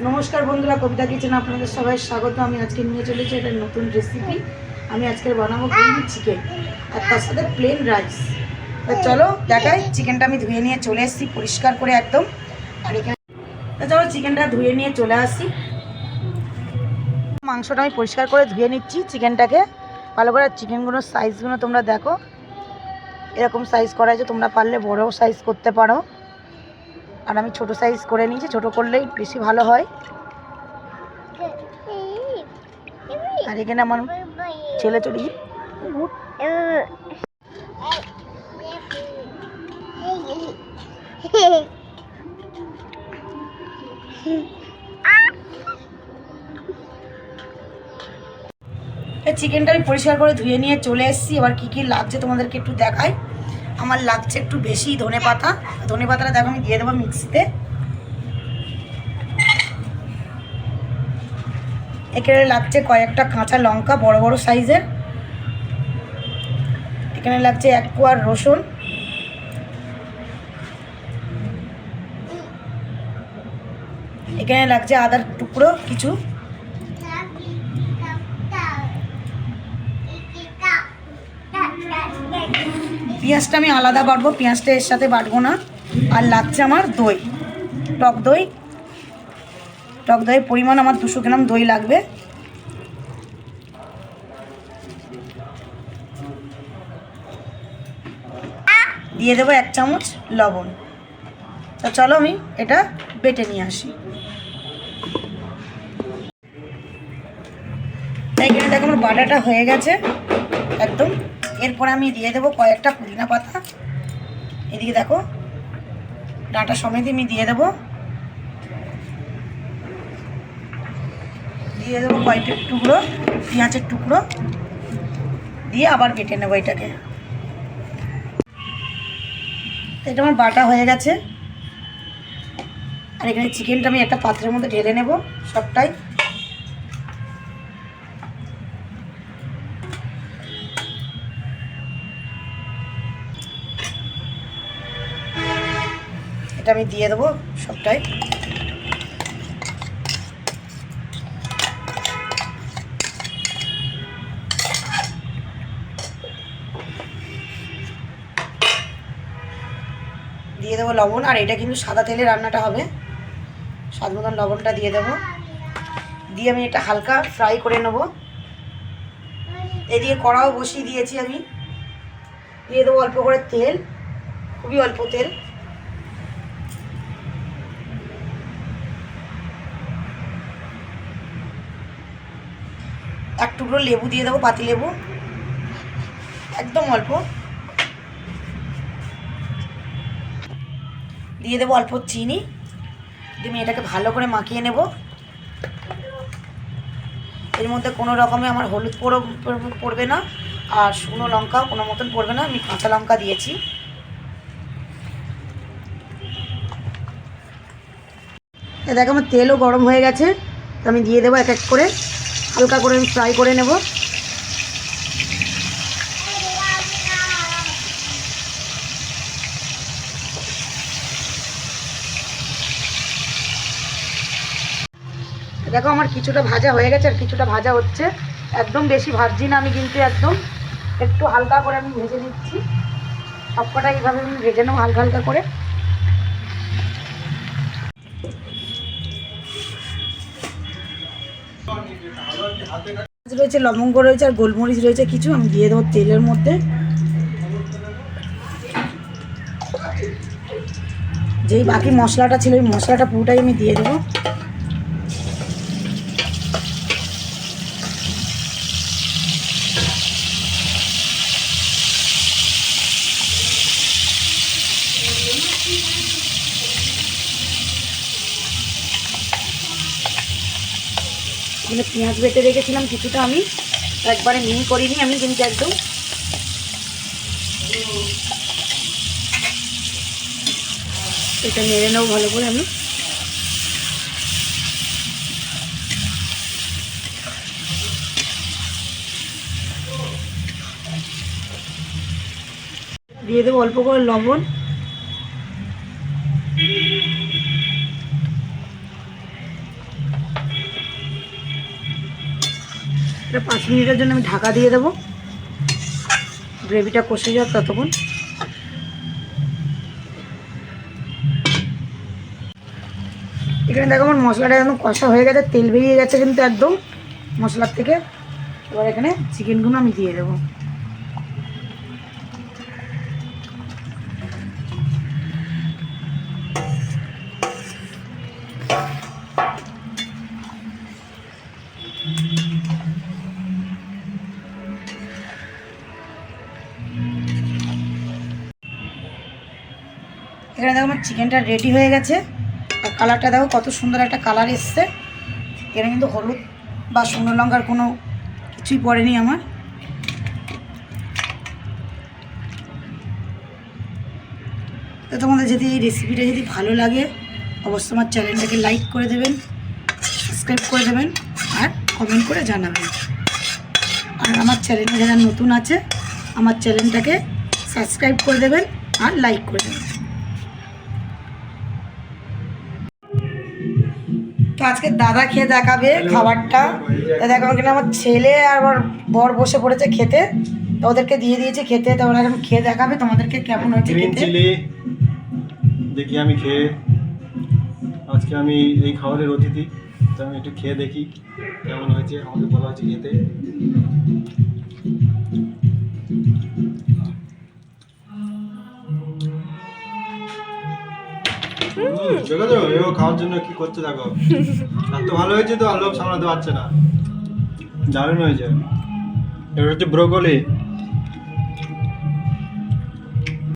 নমস্কার বন্ধুরা, কবিতা কিচেন আপনাদের সবাই স্বাগত। আমি আজকে নিয়ে চলেছি একটা নতুন রেসিপি। আমি আজকে বানাবো গ্রিন চিকেন আর তার সাথে প্লেন রাইস। তো চলো দেখাই। চিকেনটা আমি ধুয়ে নিয়ে চলে এসেছি পরিষ্কার করে একদম। আর এখানে তো চলো চিকেনটা ধুয়ে নিয়ে চলে আসি। মাংসটা আমি পরিষ্কার করে ধুয়ে নিচ্ছি চিকেনটাকে ভালো করে। চিকেনগুলোর সাইজগুলো তোমরা দেখো, এরকম সাইজ করা আছে, তোমরা পারলে বড় সাইজ করতে পারো। আর আমি ছোট সাইজ করে নিয়েছি, ছোট করলেই বেশি ভালো হয়। আর এখানে আমার ছেলে চড়ি চিকেনটা আমি পরিষ্কার করে ধুয়ে নিয়ে চলে এসেছি। এবার কী কী লাগছে তোমাদেরকে একটু দেখাই। আমার লাগছে একটু বেশি ধনে পাতাটা দেখো আমি দিয়ে দেবো মিক্সিতে। এখানে লাগছে কয়েকটা কাঁচা লঙ্কা বড় বড় সাইজের। এখানে লাগছে 1 কোয়া রসুন। এখানে লাগছে আদার টুকরো কিছু। পেঁয়াজটা আমি আলাদা বাটবো, পেঁয়াজটা এর সাথে বাটবো না। আর লাগছে আমার দই, টক দইয়ের পরিমাণ আমার 200 গ্রাম দই লাগবে। দিয়ে দেবো 1 চামচ লবণ। তা চলো আমি এটা বেটে নিয়ে আসি। এখানে দেখো আমার বাটাটা হয়ে গেছে একদম। এরপরে আমি দিয়ে দেবো কয়েকটা পুদিনা পাতা। এদিকে দেখো ডাঁটা সমেত আমি দিয়ে দেবো কয়েকটা টুকরো পেঁয়াজের টুকরো দিয়ে আবার বেটে নেবো এটাকে। এটা আমার বাটা হয়ে গেছে। আর এখানে চিকেনটা আমি একটা পাত্রের মধ্যে ঢেলে নেব সবটাই। এটা আমি দিয়ে দেবো সবটাই। দিয়ে দেবো লবণ। আর এটা কিন্তু সাদা তেলে রান্নাটা হবে, স্বাদ মতন লবণটা দিয়ে দেবো। দিয়ে আমি এটা হালকা ফ্রাই করে নেব। এদিকে কড়াও বসিয়ে দিয়েছি আমি। দিয়ে দেবো অল্প করে তেল, খুবই অল্প তেল। এক টুকরো লেবু দিয়ে দেবো, পাতি লেবু, একদম অল্প। দিয়ে দেবো অল্প চিনি। দিয়ে আমি এটাকে ভালো করে মাখিয়ে নেব। এর মধ্যে কোনো রকমে আমার হলুদ পড়বে না, আর শুকনো লঙ্কাও কোনো মতন পড়বে না। আমি কাঁচা লঙ্কা দিয়েছি। দেখো আমার তেলও গরম হয়ে গেছে। তো আমি দিয়ে দেবো এক এক করে, হালকা করে আমি ফ্রাই করে নেব। দেখো আমার কিছুটা ভাজা হয়ে গেছে আর কিছুটা ভাজা হচ্ছে। একদম বেশি ভাজছি না আমি, কিন্তু একদম একটু হালকা করে আমি ভেজে নিচ্ছি। সবকটা এইভাবে আমি ভেজে নেবো হালকা হালকা করে। রয়েছে লবঙ্গ রয়েছে আর গোলমরিচ রয়েছে কিছু, আমি দিয়ে দেবো তেলের মধ্যে। যেই বাকি মশলাটা ছিল ওই মশলাটা পুরোটাই আমি দিয়ে দেবো। মানে পেঁয়াজ বেটে রেখেছিলাম কিছুটা, আমি একবারে মিহি করিনি আমি, কিন্তু একদম এটা নেড়ে নেবো ভালো করে। আমি দিয়ে দেবো অল্প করে লবণ। এটা 5 মিনিটের জন্য আমি ঢাকা দিয়ে দেবো, গ্রেভিটা কষে যাক ততক্ষণ। এখানে দেখো আমার মশলাটা একদম কষা হয়ে গেছে, তেল বেরিয়ে গেছে কিন্তু একদম মশলার থেকে। এবার এখানে চিকেনগুলো আমি দিয়ে দেবো। এখানে দেখো আমার চিকেনটা রেডি হয়ে গেছে, আর কালারটা দেখো কত সুন্দর একটা কালার এসছে। এখানে কিন্তু হলুদ বা শুকনো লঙ্কার কোনো কিছুই পড়েনি আমার। তো তোমাদের যদি এই রেসিপিটা যদি ভালো লাগে অবশ্যই আমার চ্যানেলটাকে লাইক করে দেবেন, সাবস্ক্রাইব করে দেবেন আর কমেন্ট করে জানাবেন। আর আমার চ্যানেলে যারা নতুন আছে আমার চ্যানেলটাকে সাবস্ক্রাইব করে দেবেন আর লাইক করে দেবেন। তো আজকে দাদা খেয়ে দেখাবে খাবারটা। দেখো এখানে আমার ছেলে আর আমার বর বসে পড়েছে খেতে, তো ওদেরকে দিয়ে দিয়েছে খেতে। তো ওরা এখন খেয়ে দেখাবে তোমাদেরকে কেমন হয়েছে গ্রিন খেতে। চিলি দেখি আমি খেয়ে, আজকে আমি এই খাবারের অতিথি, তো আমি একটু খেয়ে দেখি কেমন হয়েছে। আমাকে বলা হয়েছে খেতে। দেখো তো এও খাওয়ার জন্য কি করছে দেখো। এত ভালো হয়েছে তো আর লোভ সামলাতে পারছে না, দারুণ হয়েছে। এটা হচ্ছে ব্রোকলি।